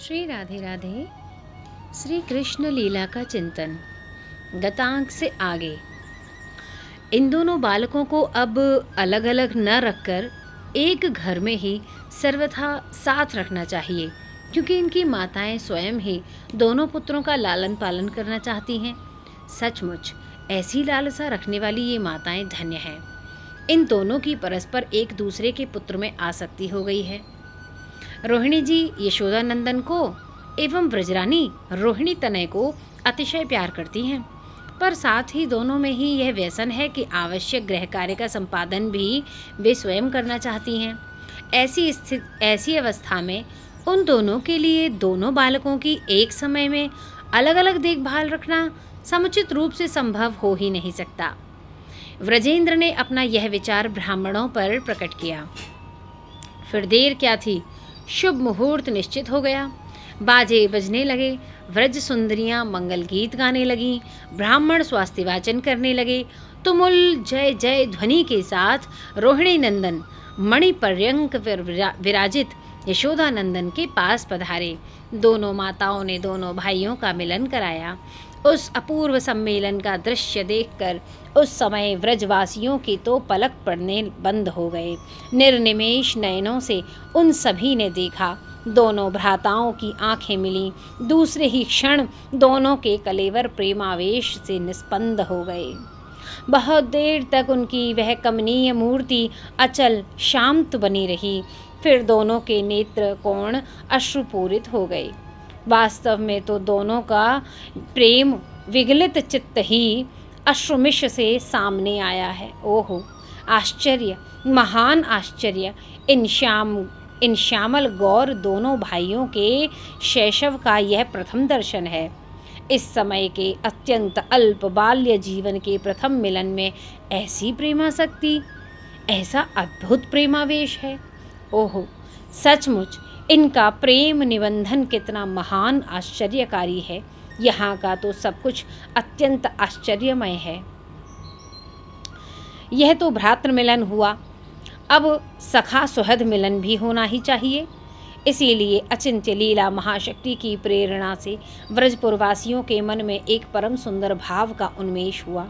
श्री राधे राधे। श्री कृष्ण लीला का चिंतन गतांक से आगे। इन दोनों बालकों को अब अलग अलग न रखकर एक घर में ही सर्वथा साथ रखना चाहिए, क्योंकि इनकी माताएं स्वयं ही दोनों पुत्रों का लालन पालन करना चाहती हैं। सचमुच ऐसी लालसा रखने वाली ये माताएं धन्य हैं। इन दोनों की परस्पर एक दूसरे के पुत्र में आसक्ति हो गई है। रोहिणी जी यशोदानंदन को एवं ब्रजरानी रोहिणी तनय को अतिशय प्यार करती हैं, पर साथ ही दोनों में ही यह व्यसन है कि आवश्यक गृह कार्य का संपादन भी वे स्वयं करना चाहती हैं। ऐसी अवस्था में उन दोनों के लिए दोनों बालकों की एक समय में अलग अलग देखभाल रखना समुचित रूप से संभव हो ही नहीं सकता। व्रजेंद्र ने अपना यह विचार ब्राह्मणों पर प्रकट किया। फिर देर क्या थी, शुभ मुहूर्त निश्चित हो गया। बाजे बजने लगे, व्रज सुंदरियां मंगल गीत गाने लगीं, ब्राह्मण स्वास्थ्य वाचन करने लगे। तुमुल जय जय ध्वनि के साथ रोहिणी नंदन मणिपर्यंक विराजित यशोदानंदन के पास पधारे। दोनों माताओं ने दोनों भाइयों का मिलन कराया। उस अपूर्व सम्मेलन का दृश्य देखकर उस समय व्रजवासियों की तो पलक पड़ने बंद हो गए। निर्निमेष नयनों से उन सभी ने देखा। दोनों भ्राताओं की आंखें मिली। दूसरे ही क्षण दोनों के कलेवर प्रेमावेश से निस्पंद हो गए। बहुत देर तक उनकी वह कमनीय मूर्ति अचल शांत बनी रही। फिर दोनों के नेत्र कोण अश्रुपूरित हो गए। वास्तव में तो दोनों का प्रेम विगलित चित्त ही अश्रुमिश से सामने आया है। ओहो आश्चर्य, महान आश्चर्य! इन श्यामल गौर दोनों भाइयों के शैशव का यह प्रथम दर्शन है। इस समय के अत्यंत अल्प बाल्य जीवन के प्रथम मिलन में ऐसी प्रेमासक्ति, ऐसा अद्भुत प्रेमावेश है। ओहो सचमुच इनका प्रेम निबंधन कितना महान आश्चर्यकारी है। यहाँ का तो सब कुछ अत्यंत आश्चर्यमय है। यह तो भ्रातृ मिलन हुआ, अब सखा सुहृद मिलन भी होना ही चाहिए। इसीलिए अचिंत्य लीला महाशक्ति की प्रेरणा से व्रजपुरवासियों के मन में एक परम सुंदर भाव का उन्मेष हुआ।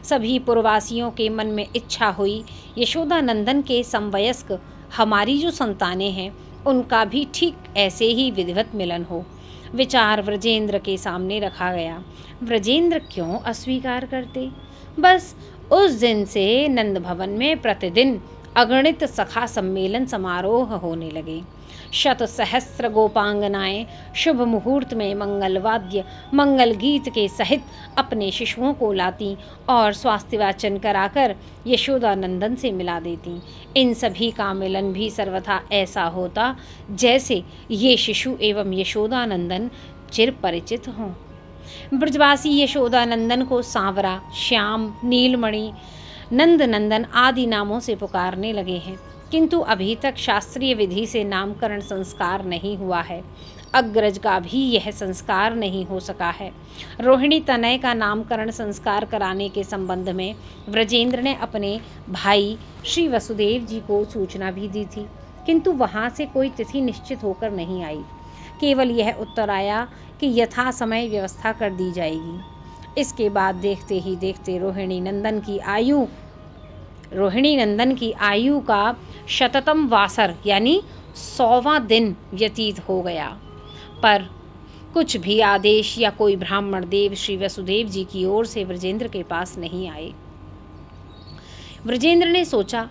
सभी पुरवासियों के मन में इच्छा हुई यशोदानंदन के समवयस्क हमारी जो संतानें हैं उनका भी ठीक ऐसे ही विधिवत मिलन हो। विचार व्रजेंद्र के सामने रखा गया। व्रजेंद्र क्यों अस्वीकार करते। बस उस दिन से नंद भवन में प्रतिदिन अगणित सखा सम्मेलन समारोह होने लगे। शत सहस्त्र गोपांगनाएं शुभ मुहूर्त में मंगलवाद्य मंगल गीत के सहित अपने शिशुओं को लाती और स्वास्थ्य वाचन कराकर यशोदानंदन से मिला देती। इन सभी का मिलन भी सर्वथा ऐसा होता जैसे ये शिशु एवं यशोदानंदन चिर परिचित हों। ब्रजवासी यशोदानंदन को सांवरा, श्याम, नीलमणि, नंद नंदन आदि नामों से पुकारने लगे हैं, किंतु अभी तक शास्त्रीय विधि से नामकरण संस्कार नहीं हुआ है। अग्रज का भी यह संस्कार नहीं हो सका है। रोहिणी तनय का नामकरण संस्कार कराने के संबंध में व्रजेंद्र ने अपने भाई श्री वसुदेव जी को सूचना भी दी थी, किंतु वहाँ से कोई तिथि निश्चित होकर नहीं आई। केवल यह उत्तर आया कि यथा समय व्यवस्था कर दी जाएगी। इसके बाद देखते ही देखते रोहिणी नंदन की आयु का शततम वासर यानी 100वां दिन व्यतीत हो गया, पर कुछ भी आदेश या कोई ब्राह्मण देव श्री वसुदेव जी की ओर से व्रजेंद्र के पास नहीं आए। व्रजेंद्र ने सोचा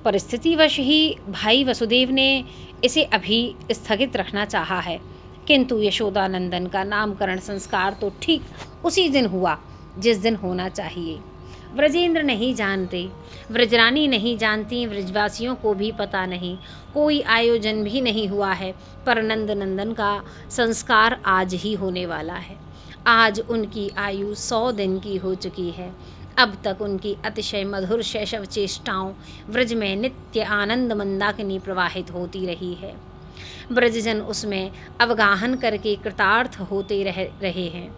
परिस्थितिवश ही भाई वसुदेव ने इसे अभी स्थगित रखना चाहा है, किंतु यशोदानंदन का नामकरण संस्कार तो ठीक उसी दिन हुआ जिस दिन होना चाहिए। व्रजेंद्र नहीं जानते, व्रजरानी नहीं जानती, व्रजवासियों को भी पता नहीं, कोई आयोजन भी नहीं हुआ है, पर नंद नंदन का संस्कार आज ही होने वाला है। आज उनकी आयु 100 दिन की हो चुकी है। अब तक उनकी अतिशय मधुर शैशव चेष्टाओं व्रज में नित्य आनंद मंदाकिनी प्रवाहित होती रही है। ब्रजजन उसमें अवगाहन करके कृतार्थ होते रहे हैं।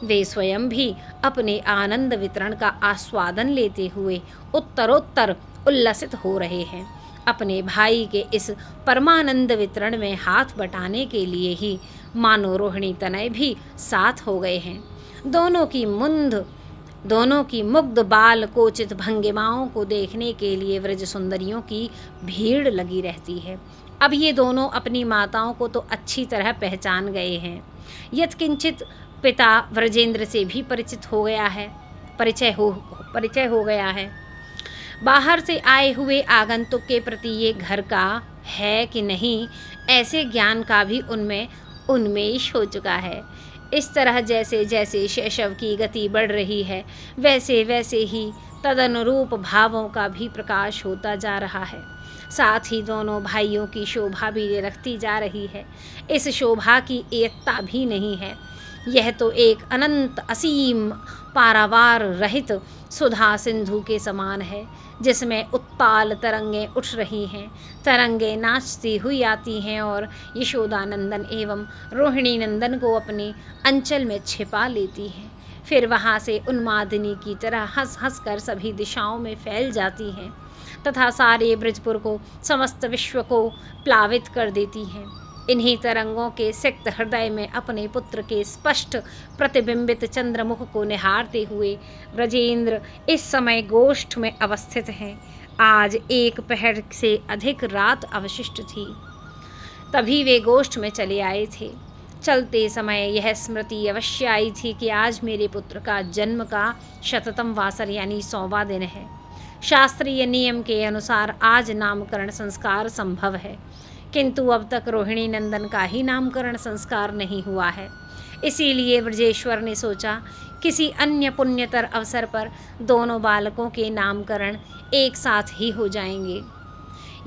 वे स्वयं भी अपने आनंद वितरण का आस्वादन लेते हुए उत्तरोत्तर उल्लसित हो रहे हैं। अपने भाई के इस परमानंद वितरण में हाथ बटाने के लिए ही मानो रोहिणी तनय भी साथ हो गए हैं। दोनों की मुग्ध बाल कोचित भंगिमाओं को देखने के लिए व्रज सुंदरियों की भीड़ लगी रहती है। अब ये दोनों अपनी माताओं को तो अच्छी तरह पहचान गए हैं। यत्किंचित पिता व्रजेंद्र से भी परिचय हो गया है। बाहर से आए हुए आगंतुक के प्रति ये घर का है कि नहीं, ऐसे ज्ञान का भी उनमें उन्मेष हो चुका है। इस तरह जैसे जैसे शैशव की गति बढ़ रही है, वैसे वैसे ही तदनुरूप भावों का भी प्रकाश होता जा रहा है। साथ ही दोनों भाइयों की शोभा भी निरखती जा रही है। इस शोभा की एकता भी नहीं है, यह तो एक अनंत असीम पारावार रहित सुधा सिंधु के समान है, जिसमें उत्ताल तरंगें उठ रही हैं। तरंगें नाचती हुई आती हैं और यशोदानंदन एवं रोहिणी नंदन को अपने अंचल में छिपा लेती हैं। फिर वहाँ से उन्मादिनी की तरह हंस हंस कर सभी दिशाओं में फैल जाती हैं तथा सारे ब्रजपुर को, समस्त विश्व को प्लावित कर देती हैं। इन्हीं तरंगों के सिक्त हृदय में अपने पुत्र के स्पष्ट प्रतिबिंबित चंद्रमुख को निहारते हुए ब्रजेंद्र इस समय गोष्ठ में अवस्थित हैं। आज एक पहर से अधिक रात अवशिष्ट थी, तभी वे गोष्ठ में चले आए थे। चलते समय यह स्मृति अवश्य आई थी कि आज मेरे पुत्र का जन्म का शततम वासर यानी 100वां दिन है। शास्त्रीय नियम के अनुसार आज नामकरण संस्कार संभव है, किंतु अब तक रोहिणी नंदन का ही नामकरण संस्कार नहीं हुआ है। इसीलिए ब्रजेश्वर ने सोचा किसी अन्य पुण्यतर अवसर पर दोनों बालकों के नामकरण एक साथ ही हो जाएंगे।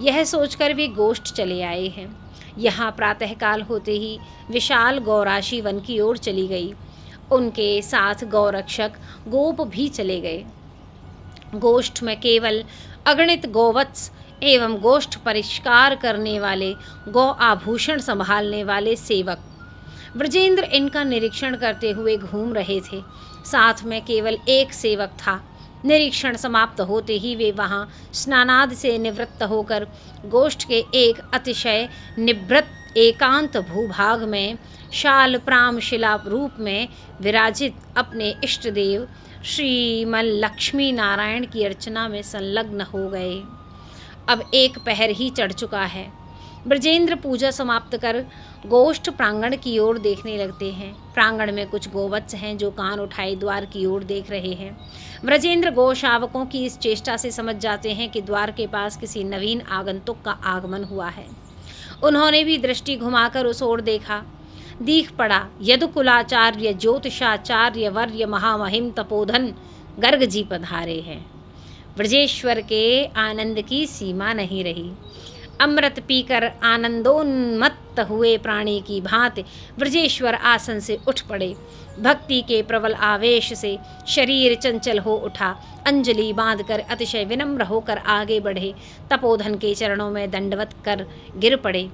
यह सोचकर वे गोष्ठ चले आए हैं। यहाँ प्रातःकाल होते ही विशाल गौराशी वन की ओर चली गई। उनके साथ गौरक्षक गोप भी चले गए। गोष्ठ में केवल अगणित गोवत्स एवं गोष्ठ परिष्कार करने वाले, गौ आभूषण संभालने वाले सेवक। ब्रजेंद्र इनका निरीक्षण करते हुए घूम रहे थे। साथ में केवल एक सेवक था। निरीक्षण समाप्त होते ही वे वहां स्नानादि से निवृत्त होकर गोष्ठ के एक अतिशय निभृत एकांत भूभाग में शाल प्राम शिला रूप में विराजित अपने इष्ट देव श्रीमन लक्ष्मी नारायण की अर्चना में संलग्न हो गए। अब एक पहर ही चढ़ चुका है। ब्रजेंद्र पूजा समाप्त कर गोष्ठ प्रांगण की ओर देखने लगते हैं। प्रांगण में कुछ गोवत्स हैं जो कान उठाए द्वार की ओर देख रहे हैं। ब्रजेंद्र गौशावकों की इस चेष्टा से समझ जाते हैं कि द्वार के पास किसी नवीन आगंतुक का आगमन हुआ है। उन्होंने भी दृष्टि घुमाकर उस ओर देखा। दीख पड़ा यदुकुलाचार्य ज्योतिषाचार्य वर्य महामहिम तपोधन गर्ग जी पधारे हैं। ब्रजेश्वर के आनंद की सीमा नहीं रही। अमृत पीकर आनंदोन्मत्त हुए प्राणी की भांति ब्रजेश्वर आसन से उठ पड़े। भक्ति के प्रबल आवेश से शरीर चंचल हो उठा। अंजलि बांधकर अतिशय विनम्र होकर आगे बढ़े। तपोधन के चरणों में दंडवत कर गिर पड़े।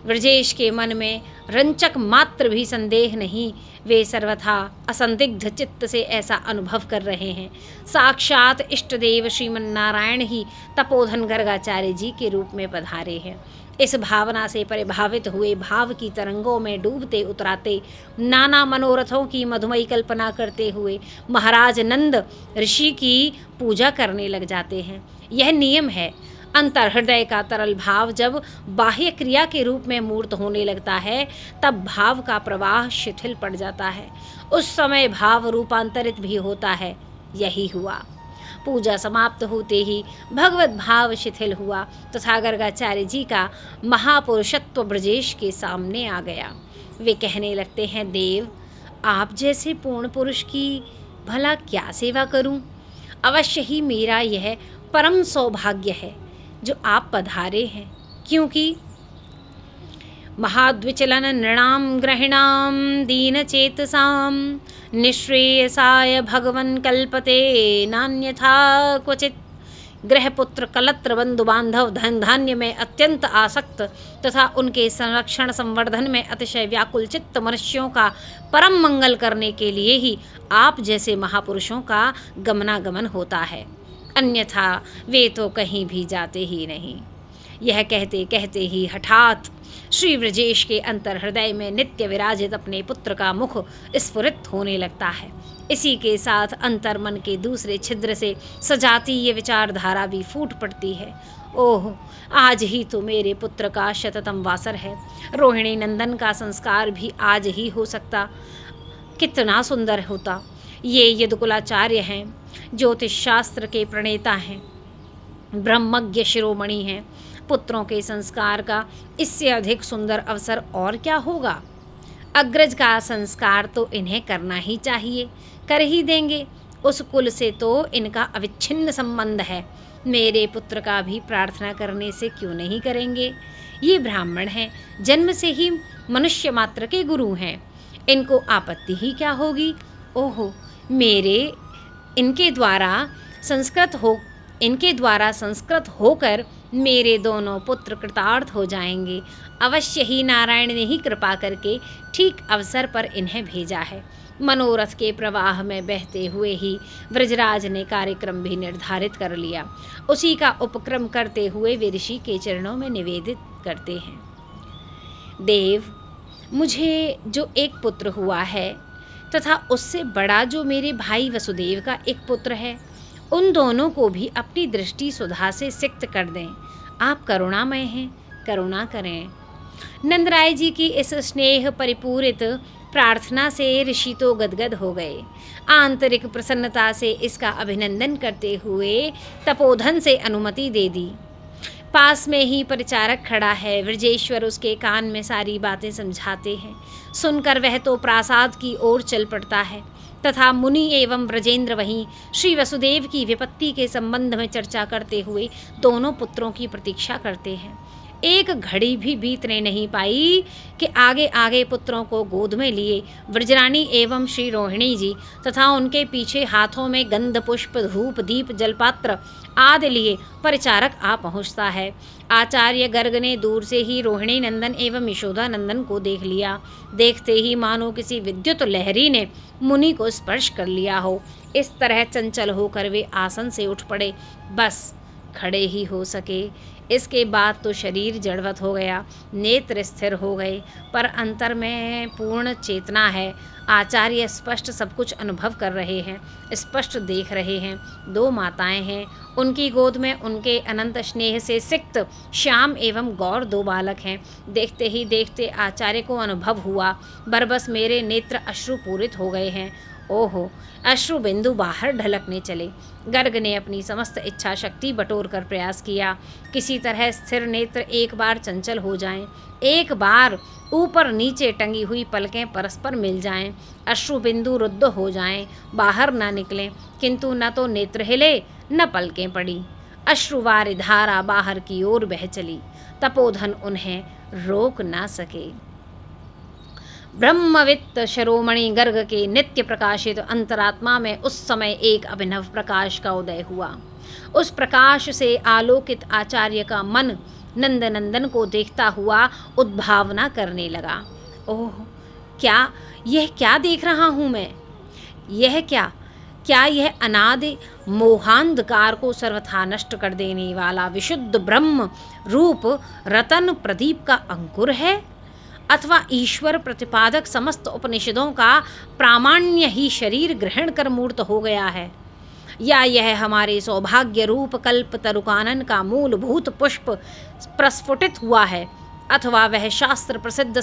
ब्रजेश के मन में रंचक मात्र भी संदेह नहीं। वे सर्वथा असंदिग्ध चित्त से ऐसा अनुभव कर रहे हैं साक्षात इष्टदेव श्रीमन नारायण ही तपोधन गर्गाचार्य जी के रूप में पधारे हैं। इस भावना से परिभावित हुए भाव की तरंगों में डूबते उतराते नाना मनोरथों की मधुमयी कल्पना करते हुए महाराज नंद ऋषि की पूजा करने लग जाते हैं। यह नियम है। अंतर हृदय का तरल भाव जब बाह्य क्रिया के रूप में मूर्त होने लगता है, तब भाव का प्रवाह शिथिल पड़ जाता है। उस समय भाव रूपांतरित भी होता है। यही हुआ। पूजा समाप्त होते ही भगवत भाव शिथिल हुआ तथा गर्गाचार्य जी का महापुरुषत्व ब्रजेश के सामने आ गया। वे कहने लगते हैं, देव, आप जैसे पूर्ण पुरुष की भला क्या सेवा करूं? अवश्य ही मेरा यह परम सौभाग्य है जो आप पधारे हैं, क्योंकि महाद्विचलन नृणाम ग्रहिणाम दीनचेतसाम निःश्रेयसाय भगवन् कल्पते नान्यथा क्वचित। गृहपुत्र कलत्र बंधु बांधव धन धान्य में अत्यंत आसक्त तथा उनके संरक्षण संवर्धन में अतिशय व्याकुल चित्त मनुष्यों का परम मंगल करने के लिए ही आप जैसे महापुरुषों का गमनागमन होता है, अन्यथा वे तो कहीं भी जाते ही नहीं। यह कहते कहते ही हठात श्री ब्रजेश के अंतर हृदय में नित्य विराजित अपने पुत्र का मुख स्फुरित होने लगता है। इसी के साथ अंतर मन के दूसरे छिद्र से सजाती ये विचारधारा भी फूट पड़ती है। ओह, आज ही तो मेरे पुत्र का शततम वासर है। रोहिणी नंदन का संस्कार भी आज ही हो सकता, कितना सुंदर होता। ये यदुकुलाचार्य हैं, ज्योतिष शास्त्र के प्रणेता हैं, ब्रह्मज्ञ शिरोमणि हैं। पुत्रों के संस्कार का इससे अधिक सुंदर अवसर और क्या होगा। अग्रज का संस्कार तो इन्हें करना ही चाहिए, कर ही देंगे। उस कुल से तो इनका अविच्छिन्न संबंध है। मेरे पुत्र का भी प्रार्थना करने से क्यों नहीं करेंगे। ये ब्राह्मण हैं, जन्म से ही मनुष्य मात्र के गुरु हैं, इनको आपत्ति ही क्या होगी। ओहो, इनके द्वारा संस्कृत होकर मेरे दोनों पुत्र कृतार्थ हो जाएंगे। अवश्य ही नारायण ने ही कृपा करके ठीक अवसर पर इन्हें भेजा है। मनोरथ के प्रवाह में बहते हुए ही व्रजराज ने कार्यक्रम भी निर्धारित कर लिया। उसी का उपक्रम करते हुए वे ऋषि के चरणों में निवेदित करते हैं। देव, मुझे जो एक पुत्र हुआ है तथा उससे बड़ा जो मेरे भाई वसुदेव का एक पुत्र है, उन दोनों को भी अपनी दृष्टि सुधा से सिक्त कर दें। आप करुणामय हैं, करुणा करें। नंदराय जी की इस स्नेह परिपूरित प्रार्थना से ऋषि तो गदगद हो गए। आंतरिक प्रसन्नता से इसका अभिनंदन करते हुए तपोधन से अनुमति दे दी। पास में ही परिचारक खड़ा है। व्रजेश्वर उसके कान में सारी बातें समझाते हैं। सुनकर वह तो प्रासाद की ओर चल पड़ता है तथा मुनि एवं व्रजेंद्र वहीं श्री वसुदेव की विपत्ति के संबंध में चर्चा करते हुए दोनों पुत्रों की प्रतीक्षा करते हैं। एक घड़ी भी बीतने नहीं पाई कि आगे आगे पुत्रों को गोद में लिए व्रजरानी एवं श्री रोहिणी जी तथा उनके पीछे हाथों में गंध पुष्प धूप दीप जलपात्र आदि लिए परिचारक आ पहुँचता है। आचार्य गर्ग ने दूर से ही रोहिणी नंदन एवं यशोदा नंदन को देख लिया। देखते ही मानो किसी विद्युत लहरी ने मुनि को स्पर्श कर लिया हो। इस तरह चंचल होकर वे आसन से उठ पड़े, बस खड़े ही हो सके। इसके बाद तो शरीर जड़वत हो गया, नेत्र स्थिर हो गए, पर अंतर में पूर्ण चेतना है। आचार्य स्पष्ट सब कुछ अनुभव कर रहे हैं, स्पष्ट देख रहे हैं। दो माताएं हैं, उनकी गोद में उनके अनंत स्नेह से सिक्त श्याम एवं गौर दो बालक हैं। देखते ही देखते आचार्य को अनुभव हुआ, बरबस मेरे नेत्र अश्रुपूरित हो गए हैं। ओहो, अश्रु बिंदु बाहर ढलकने चले। गर्ग ने अपनी समस्त इच्छा शक्ति बटोर कर प्रयास किया, किसी तरह स्थिर नेत्र एक बार चंचल हो जाएं, एक बार ऊपर नीचे टंगी हुई पलकें परस्पर मिल जाएं, अश्रु बिंदु रुद्ध हो जाएं, बाहर ना निकलें। किंतु न तो नेत्र हिले न पलकें पड़ी। अश्रुवारी धारा बाहर की ओर बह चली। तपोधन उन्हें रोक ना सके। ब्रह्मवित्त शिरोमणि गर्ग के नित्य प्रकाशित अंतरात्मा में उस समय एक अभिनव प्रकाश का उदय हुआ। उस प्रकाश से आलोकित आचार्य का मन नंदनंदन को देखता हुआ उद्भावना करने लगा। ओह, क्या देख रहा हूँ मैं। यह क्या यह अनादि मोहांधकार को सर्वथा नष्ट कर देने वाला विशुद्ध ब्रह्म रूप रतन प्रदीप का अंकुर है, अथवा ईश्वर प्रतिपादक समस्त उपनिषदों का प्रामाण्य ही शरीर ग्रहण कर मूर्त हो गया है, या यह हमारे सौभाग्य रूप कल्प तरुकानन का मूलभूत पुष्प प्रस्फुटित हुआ है, अथवा वह शास्त्र प्रसिद्ध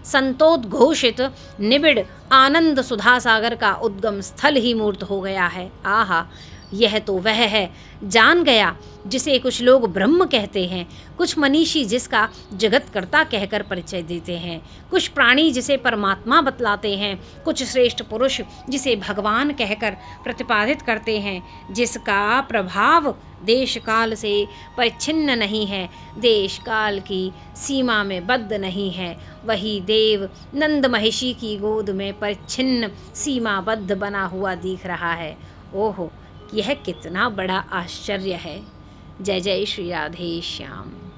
संतोद्घोषित निबिड़ आनंद सुधा सागर का उद्गम स्थल ही मूर्त हो गया है। आहा, यह तो वह है, जान गया, जिसे कुछ लोग ब्रह्म कहते हैं, कुछ मनीषी जिसका जगतकर्ता कहकर परिचय देते हैं, कुछ प्राणी जिसे परमात्मा बतलाते हैं, कुछ श्रेष्ठ पुरुष जिसे भगवान कहकर प्रतिपादित करते हैं, जिसका प्रभाव देश काल से परिच्छिन्न नहीं है, देश काल की सीमा में बद्ध नहीं है, वही देव नंद महिषी की गोद में परिच्छिन्न सीमाबद्ध बना हुआ दिख रहा है। ओहो, यह कितना बड़ा आश्चर्य है। जय जय श्री राधे श्याम।